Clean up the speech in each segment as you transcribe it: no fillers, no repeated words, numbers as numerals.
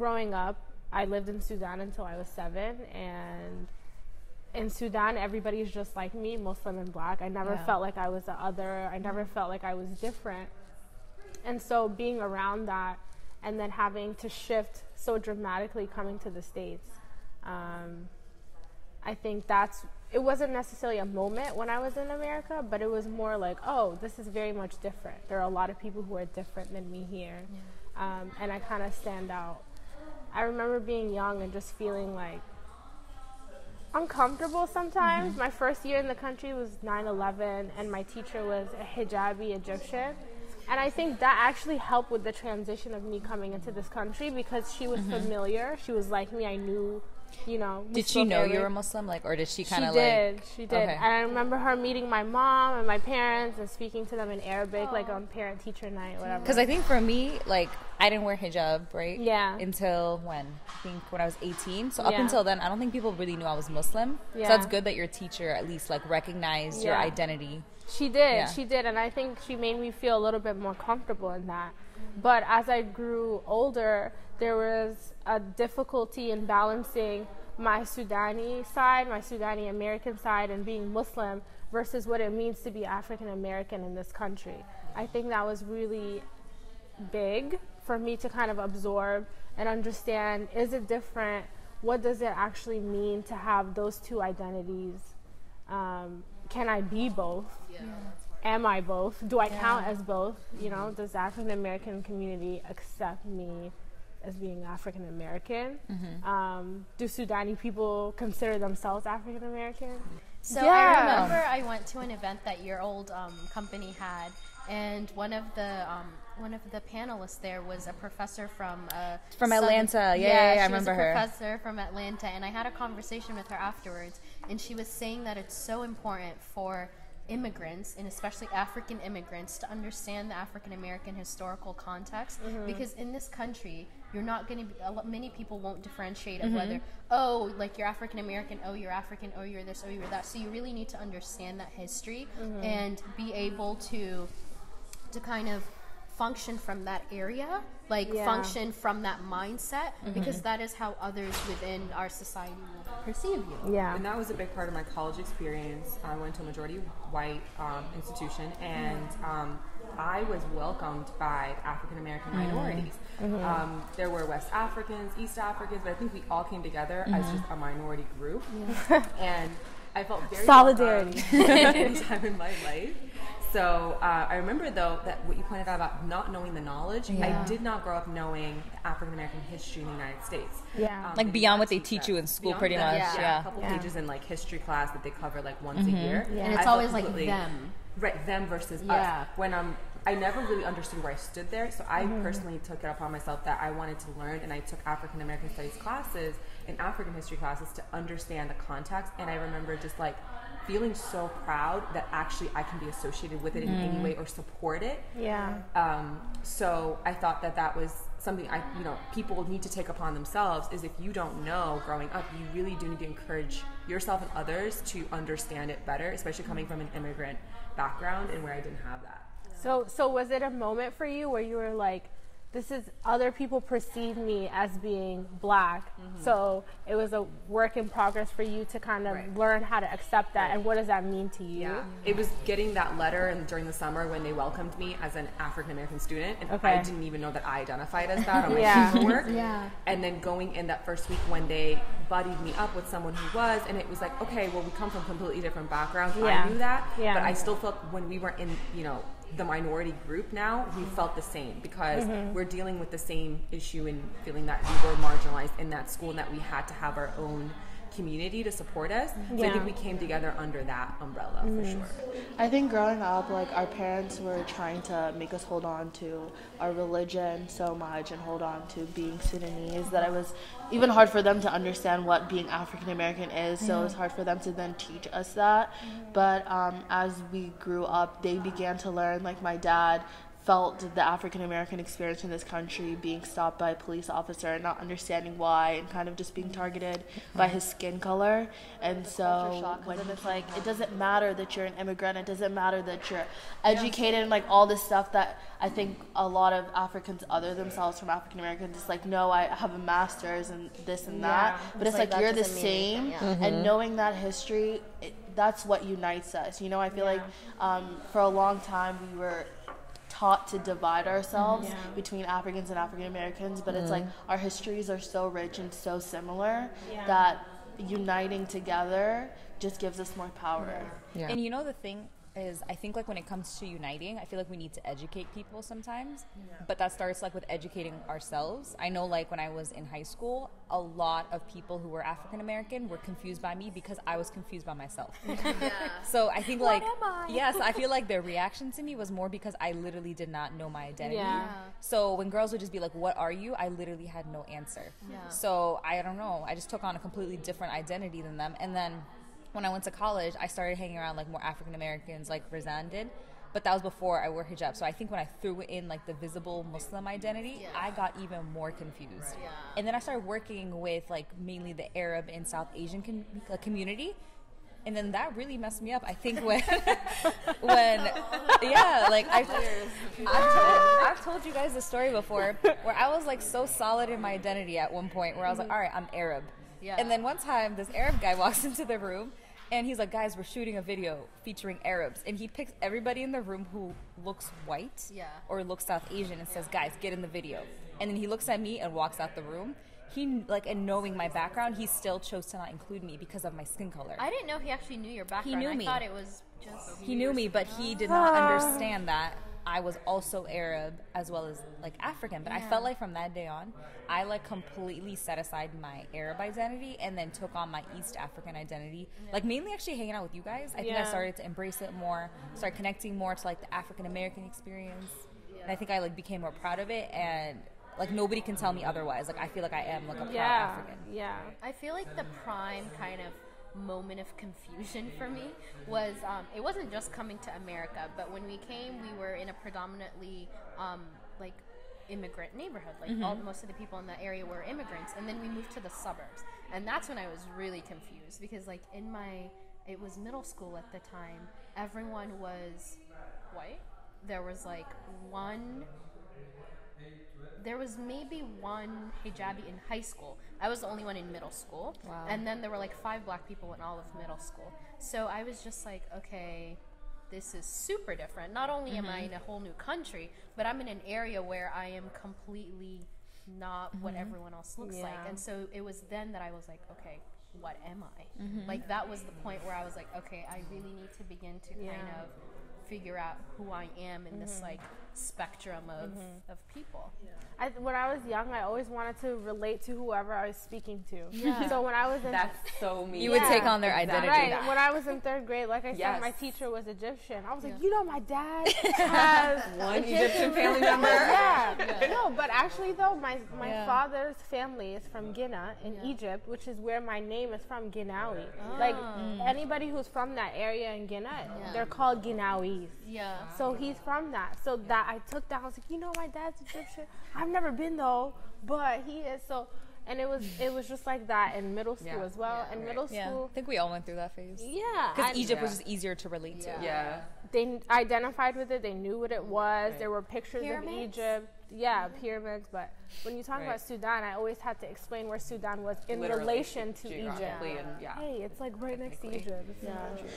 growing up, I lived in Sudan until I was 7, and in Sudan, everybody's just like me, Muslim and Black. I never felt like I was the other. I never felt like I was different. And so being around that and then having to shift so dramatically coming to the States, I think it wasn't necessarily a moment when I was in America, but it was more like, oh, this is very much different. There are a lot of people who are different than me here. And I kind of stand out. I remember being young and just feeling like uncomfortable sometimes. My first year in the country was 9/11, and my teacher was a hijabi Egyptian. And I think that actually helped with the transition of me coming into this country, because she was familiar. She was like me. I knew, you know. Did she know you were Muslim, like, or did she kind of like? She did. Okay. And I remember her meeting my mom and my parents and speaking to them in Arabic, like on parent-teacher night, whatever. Because I think for me, like, I didn't wear hijab, right? Yeah. Until when? I think when I was 18. So up until then, I don't think people really knew I was Muslim. Yeah. So that's good that your teacher at least like recognized your identity. She did. She did. And I think she made me feel a little bit more comfortable in that. But as I grew older, there was a difficulty in balancing my Sudani side, my Sudanese-American side, and being Muslim versus what it means to be African-American in this country. I think that was really big for me to kind of absorb and understand, is it different? What does it actually mean to have those two identities? Can I be both? Am I both? Do I count as both? You know, does the African American community accept me as being African American? Do Sudani people consider themselves African American? So I remember I went to an event that your old company had, and one of the panelists there was a professor from Atlanta. I remember her. She was a professor from Atlanta, and I had a conversation with her afterwards, and she was saying that it's so important for immigrants, and especially African immigrants, to understand the African American historical context, because in this country you're not going to many people won't differentiate of whether, oh, like you're African American, oh you're African, oh you're this, oh you're that. So you really need to understand that history and be able to kind of function from that area, like function from that mindset, because that is how others within our society will perceive you. And that was a big part of my college experience. I went to a majority white institution, and I was welcomed by African American minorities. There were West Africans, East Africans, but I think we all came together as just a minority group. And I felt very solidarity anytime in my life. So I remember, though, that what you pointed out about not knowing the knowledge, I did not grow up knowing African-American history in the United States. Like beyond what they teach you in school, pretty much. A couple pages in like history class that they cover like once a year. And it's always like them. Right, them versus us. When I never really understood where I stood there, so I personally took it upon myself that I wanted to learn, and I took African-American studies classes and African history classes to understand the context, and I remember just like feeling so proud that actually I can be associated with it in any way or support it. So I thought that was something people need to take upon themselves, is if you don't know growing up, you really do need to encourage yourself and others to understand it better, especially coming from an immigrant background and where I didn't have that. So was it a moment for you where you were like, other people perceive me as being Black, so it was a work in progress for you to kind of learn how to accept that, and what does that mean to you? It was getting that letter during the summer when they welcomed me as an African American student, and I didn't even know that I identified as that on my paperwork. And then going in that first week when they buddied me up with someone who was, and it was like, okay, well, we come from completely different backgrounds. I knew that, but I still felt when we were in, the minority group now, we felt the same, because we're dealing with the same issue and feeling that we were marginalized in that school and that we had to have our own community to support us. So I think we came together under that umbrella for sure. I think growing up, like, our parents were trying to make us hold on to our religion so much and hold on to being Sudanese that it was even hard for them to understand what being African American is. So it was hard for them to then teach us that. But as we grew up, they began to learn, like my dad felt the African American experience in this country, being stopped by a police officer and not understanding why, and kind of just being targeted by his skin color. And so when it's like, it doesn't matter that you're an immigrant, it doesn't matter that you're educated, and like all this stuff that I think a lot of Africans other themselves from African Americans, it's like, no, I have a master's and this and that, but it's like you're the same. And knowing that history, that's what unites us. You know, I feel like for a long time we were taught to divide ourselves between Africans and African Americans, but it's like our histories are so rich and so similar that uniting together just gives us more power. And you know, the thing is, I think like when it comes to uniting, I feel like we need to educate people sometimes, but that starts like with educating ourselves. I know like when I was in high school, a lot of people who were African American were confused by me because I was confused by myself. So I think like, yes, I feel like their reaction to me was more because I literally did not know my identity. So when girls would just be like, what are you? I literally had no answer. So I don't know, I just took on a completely different identity than them. And then when I went to college, I started hanging around like more African Americans, like Razan did, but that was before I wore hijab. So I think when I threw in like the visible Muslim identity, I got even more confused. And then I started working with like mainly the Arab and South Asian community, and then that really messed me up. I think when like I've told you guys the story before where I was like so solid in my identity at one point where I was like, all right, I'm Arab. And then one time, this Arab guy walks into the room, and he's like, guys, we're shooting a video featuring Arabs. And he picks everybody in the room who looks white or looks South Asian and says, guys, get in the video. And then he looks at me and walks out the room. He, like, and knowing my background, he still chose to not include me because of my skin color. I didn't know he actually knew your background. He knew me. I thought it was just... He knew me, but he did not understand that I was also Arab as well as like African. But I felt like from that day on, I like completely set aside my Arab identity and then took on my East African identity. Like mainly actually hanging out with you guys. I think I started to embrace it more, start connecting more to like the African American experience. And I think I like became more proud of it, and like nobody can tell me otherwise. Like I feel like I am like a proud African. I feel like the prime kind of moment of confusion for me was it wasn't just coming to America, but when we came, we were in a predominantly like immigrant neighborhood. Like most of the people in that area were immigrants, and then we moved to the suburbs, and that's when I was really confused because like it was middle school at the time. Everyone was white. There was like there was maybe one hijabi in high school. I was the only one in middle school. And then there were like 5 black people in all of middle school. So I was just like, okay, this is super different. Not only am I in a whole new country, but I'm in an area where I am completely not what everyone else looks like. And so it was then that I was like, okay, what am I? Like that was the point where I was like, okay, I really need to begin to kind of figure out who I am in this like spectrum of people. When I was young, I always wanted to relate to whoever I was speaking to. So when I was in... That's so me. You would take on their identity. Right. When I was in 3rd grade, like I said, my teacher was Egyptian. I was like, you know, my dad has one Egyptian family member. No, but actually though, my father's family is from Guinea in Egypt, which is where my name is from, Guinawi. Like anybody who's from that area in Guinea, they're called Guinawis. So he's from that. So that I took that. I was like, you know, my dad's Egyptian. I've never been though, but he is. So, and it was just like that in middle school as well. In middle school, I think we all went through that phase. Because Egypt was just easier to relate to. They identified with it. They knew what it was. There were pictures of Egypt. Pyramids. But when you talk about Sudan, I always had to explain where Sudan was in relation to Egypt. Hey, it's like right next to Egypt.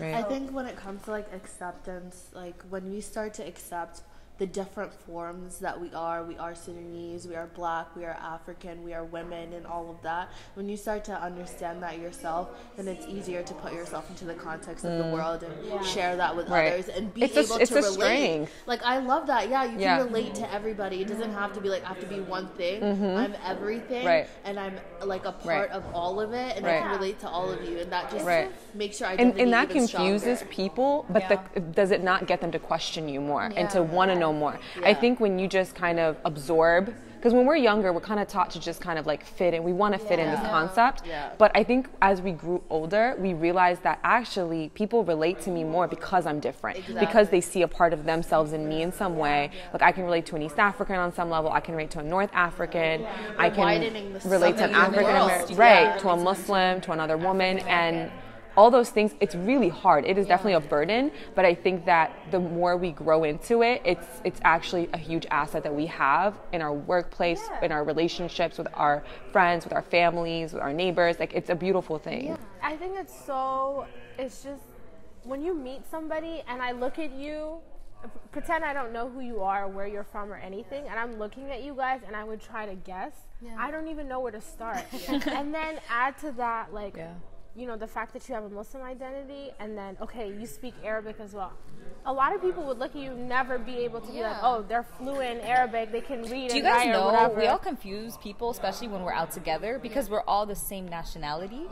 I think when it comes to like acceptance, like when we start to accept the different forms that we are Sudanese, we are black, we are African, we are women, and all of that. When you start to understand that yourself, then it's easier to put yourself into the context of the world and share that with others and be able to relate. Strength. Like I love that. You can relate to everybody. It doesn't have to be like I have to be one thing. I'm everything, and I'm like a part of all of it, and I can relate to all of you, and that just makes your identity and that even confuses stronger. People, but does it not get them to question you more and to want to know more? I think when you just kind of absorb Because when we're younger, we're kind of taught to just kind of like fit in. We want to fit in this concept. But I think as we grew older, we realized that actually people relate to me more because I'm different, because they see a part of themselves in me in some way. Like I can relate to an East African on some level. I can relate to a North African. I can relate to an African American, right? To a Muslim, to another woman, and all those things. It's really hard. It is definitely a burden, but I think that the more we grow into it, it's actually a huge asset that we have in our workplace, in our relationships with our friends, with our families, with our neighbors. Like it's a beautiful thing. Yeah. I think it's just when you meet somebody and I look at you, pretend I don't know who you are or where you're from or anything, and I'm looking at you guys and I would try to guess. I don't even know where to start. And then add to that, like, you know, the fact that you have a Muslim identity, and then, okay, you speak Arabic as well. A lot of people would look at you, never be able to be like, oh, they're fluent in Arabic, they can read Do you and guys write know, or whatever. we all confuse people, especially when we're out together, because we're all the same nationality.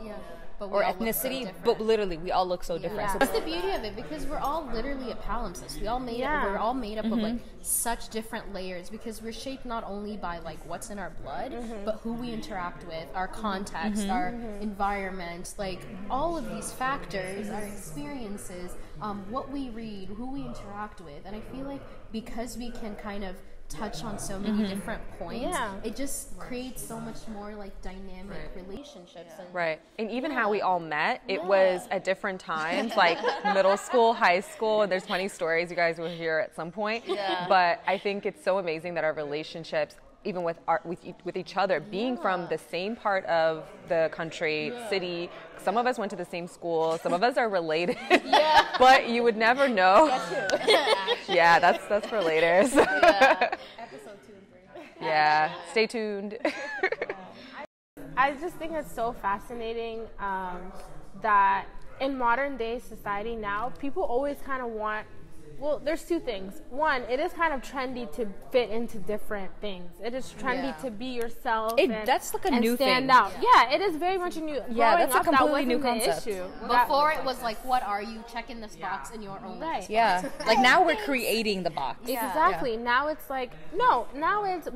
Or ethnicity, but literally we all look so different. So that's the beauty of it, because we're all literally a palimpsest. We're all made up of like such different layers, because we're shaped not only by like what's in our blood, but who we interact with, our context, our environment, like all of these factors, our experiences, what we read, who we interact with. And I feel like because we can kind of touch on so many different points, it just creates so much more like dynamic relationships. And and even how we all met, it was at different times, like middle school, high school, and there's plenty of stories you guys will hear at some point. But I think it's so amazing that our relationships, even with each other, being from the same part of the country, city. Some of us went to the same school. Some of us are related, but you would never know. That's for later. So. Episode 2 and 3. Stay tuned. I just think it's so fascinating that in modern day society now, people always kind of want, well, there's two things. One, it is kind of trendy to fit into different things. It is trendy to be yourself. That's like a new stand thing. Out. Yeah, it is very much a new. That's a completely new concept. Issue. Before it was like, what are you? Check in this box in your own right. Like now we're creating the box. Exactly. Now it's like, no, now it's,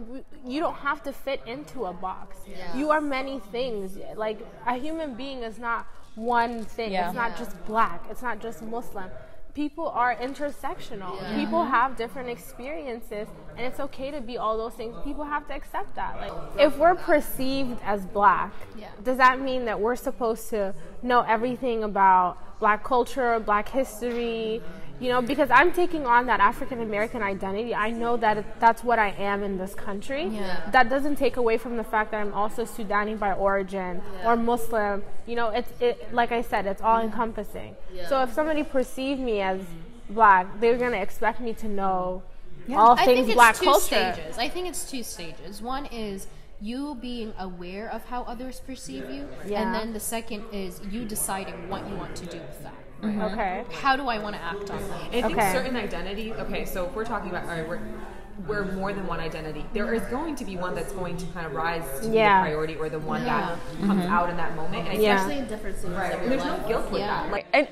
you don't have to fit into a box. You are many things. Like a human being is not one thing. It's not just black. It's not just Muslim. People are intersectional. People have different experiences, and it's okay to be all those things. People have to accept that. Like, if we're perceived as black, does that mean that we're supposed to know everything about black culture, black history? You know, because I'm taking on that African American identity. I know that that's what I am in this country. That doesn't take away from the fact that I'm also Sudani by origin or Muslim. You know, it like I said, it's all encompassing. So if somebody perceived me as black, they're gonna expect me to know all things black culture. I think it's 2 stages. One is you being aware of how others perceive you, and then the second is you deciding what you want to do with that. Okay. How do I want to act on that? I think certain identity, so if we're talking about, all right, we're more than one identity. There is going to be one that's going to kind of rise to be the priority, or the one that comes out in that moment. And especially in different cities. And there's no guilt with that. Like, and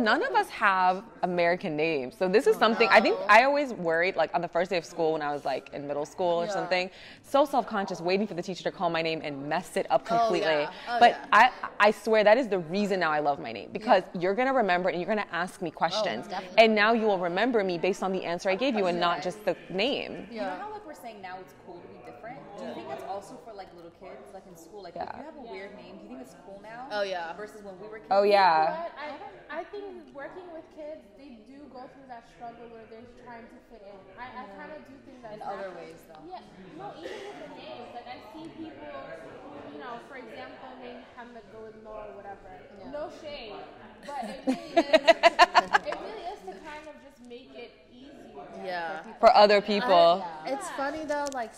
none of us have American names. So this is something, I think I always worried, like on the first day of school when I was like in middle school or something, so self-conscious, waiting for the teacher to call my name and mess it up completely. But I swear that is the reason now I love my name, because you're going to remember it and you're going to ask me questions. And now you will remember me based on the answer I gave you and not just the name. You know how like we're saying now it's cool to be different? Do you think that's also for like little kids, like in school? Like if you have a weird name, do you think it's cool now? Versus when we were kids? But I think working with kids, they do go through that struggle where they're trying to fit in. I kind of do think that in other ways though. No, even with the names. Like I see people, you know, for example, name Muhammad go with no or whatever. No shade, but it really is to kind of just make it easier. For other people. It's funny though, like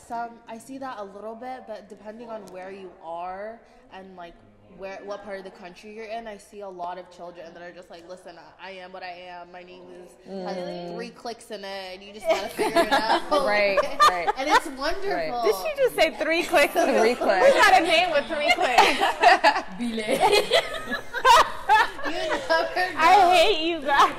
I see that a little bit, but depending on where you are and like what part of the country you're in, I see a lot of children that are just like, listen, I am what I am. My name has 3 clicks in it, and you just gotta figure it out. Right. And it's wonderful. Did she just say 3 clicks? 3 clicks. Who got a name with 3 clicks? You never know. I hate you guys.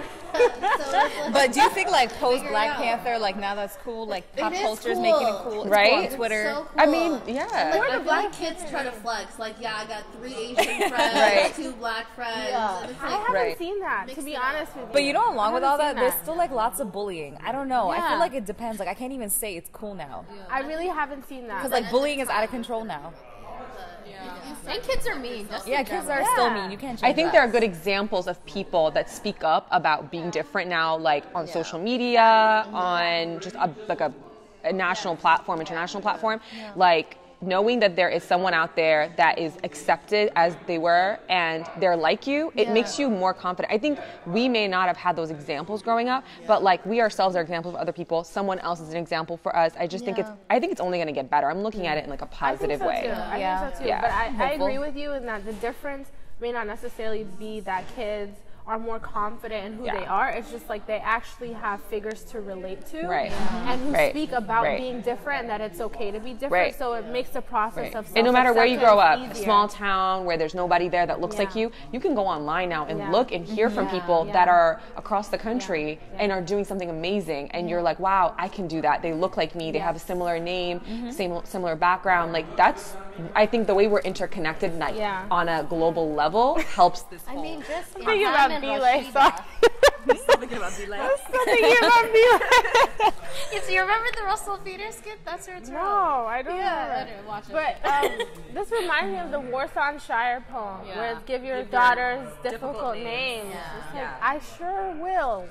But But do you think like post Black Panther, like now that's cool, like pop culture is making it cool, it's right? cool on Twitter. So cool. I mean, yeah. And, like, I feel like kids try to flex. Like, yeah, I got 3 Asian friends, 2 Black friends. Yeah. I haven't seen that, to be honest with you. But you know, along with all that, that, there's still like lots of bullying. I don't know. I feel like it depends. Like I can't even say it's cool now. I really haven't seen that. Because like bullying is out of control now. And kids are mean. Kids are still mean. You can't change I think that. there are good examples of people that speak up about being different now, like on social media, on just a national platform, international platform. Like knowing that there is someone out there that is accepted as they were and they're like you, it makes you more confident. I think we may not have had those examples growing up, but like we ourselves are examples of other people. Someone else is an example for us. I just think it's only going to get better. I'm looking at it in like a positive way. I think so too. But I agree with you in that the difference may not necessarily be that kids are more confident in who they are. It's just like they actually have figures to relate to, and who speak about being different and that it's okay to be different. So it makes the process of and no matter where you grow up, easier. a small town where there's nobody there that looks like you can go online now and look and hear from people that are across the country and are doing something amazing. And you're like, wow, I can do that. They look like me. They have a similar name, similar background. Like that's, I think the way we're interconnected on a global level helps this whole. I mean, just thinking about Belay, sorry. I'm still thinking about Belay. I'm still thinking about Belay. So you remember the Russell Peters skit? That's her throat. No, I don't remember. I didn't watch it. But this reminds me of the Warsaw Shire poem, where it's give your daughters difficult names. It's like, I sure will.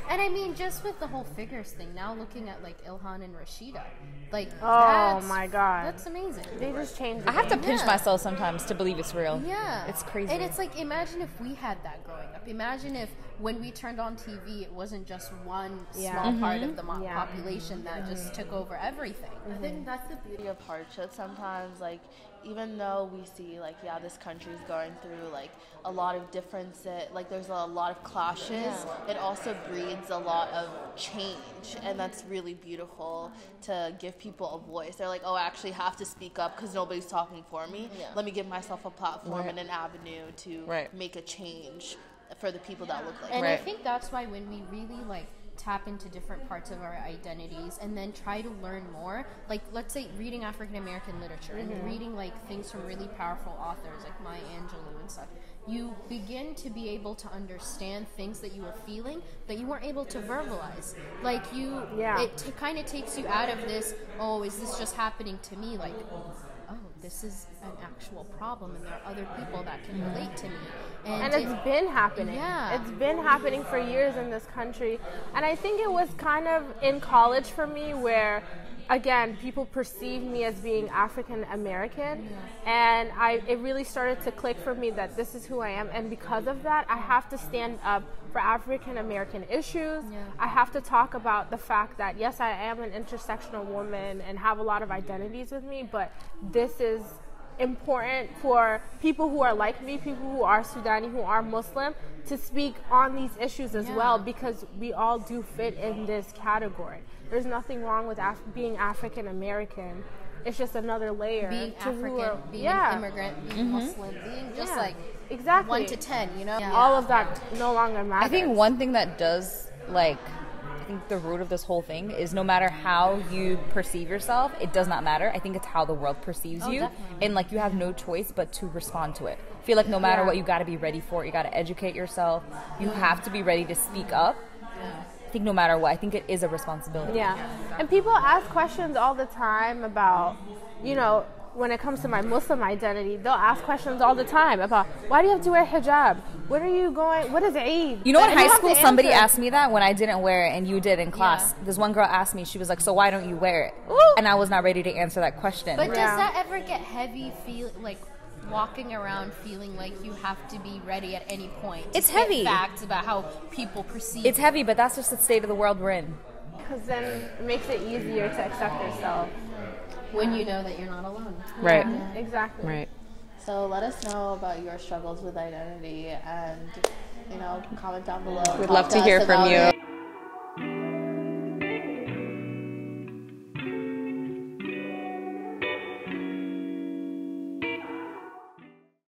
And I mean, just with the whole figures thing, now looking at like Ilhan and Rashida, like my God, that's amazing. They just changed. I have to pinch myself sometimes to believe it's real. Yeah, it's crazy. And it's like, imagine if we had that growing up. Imagine if when we turned on TV, it wasn't just one small part of the population that just took over everything. I think that's the beauty of hardship sometimes. Like, even though we see, like, this country's going through, like, a lot of differences, like, there's a lot of clashes, it also breeds a lot of change, and that's really beautiful to give people a voice. They're like, oh, I actually have to speak up because nobody's talking for me. Let me give myself a platform and an avenue to make a change for the people that look like me. And I think that's why when we really, like, tap into different parts of our identities and then try to learn more, like let's say reading African American literature and reading like things from really powerful authors like Maya Angelou and stuff, you begin to be able to understand things that you were feeling that you weren't able to verbalize. Like it kind of takes you out of this, oh, is this just happening to me? Like, oh, this is an actual problem and there are other people that can relate to me. And it's been happening. It's been happening for years in this country. And I think it was kind of in college for me where, again, people perceived me as being African American. And it really started to click for me that this is who I am. And because of that, I have to stand up for African American issues. I have to talk about the fact that, yes, I am an intersectional woman and have a lot of identities with me, but this is important for people who are like me, people who are Sudani, who are Muslim, to speak on these issues as well, because we all do fit in this category. There's nothing wrong with being African American. It's just another layer. Being African, being an immigrant, being Muslim, being just like 1 to 10, you know? All of that no longer matters. I think one thing that does, like, I think the root of this whole thing is no matter how you perceive yourself, it does not matter. I think it's how the world perceives you. Definitely. And, like, you have no choice but to respond to it. I feel like no matter what, you got to be ready for it. You got to educate yourself. You have to be ready to speak up. I think no matter what, I think it is a responsibility. And people ask questions all the time about, you know, when it comes to my Muslim identity, they'll ask questions all the time about, why do you have to wear hijab? What are you going, what is Eid? You know, in high school, somebody asked me that when I didn't wear it and you did in class. This one girl asked me, she was like, so why don't you wear it? And I was not ready to answer that question. But does that ever get heavy, like walking around feeling like you have to be ready at any point? It's heavy. Facts about how people perceive. It's heavy, but that's just the state of the world we're in. Because then it makes it easier to accept yourself. When you know that you're not alone. Right. Exactly. Right. So let us know about your struggles with identity and, you know, comment down below. We'd love to hear from you.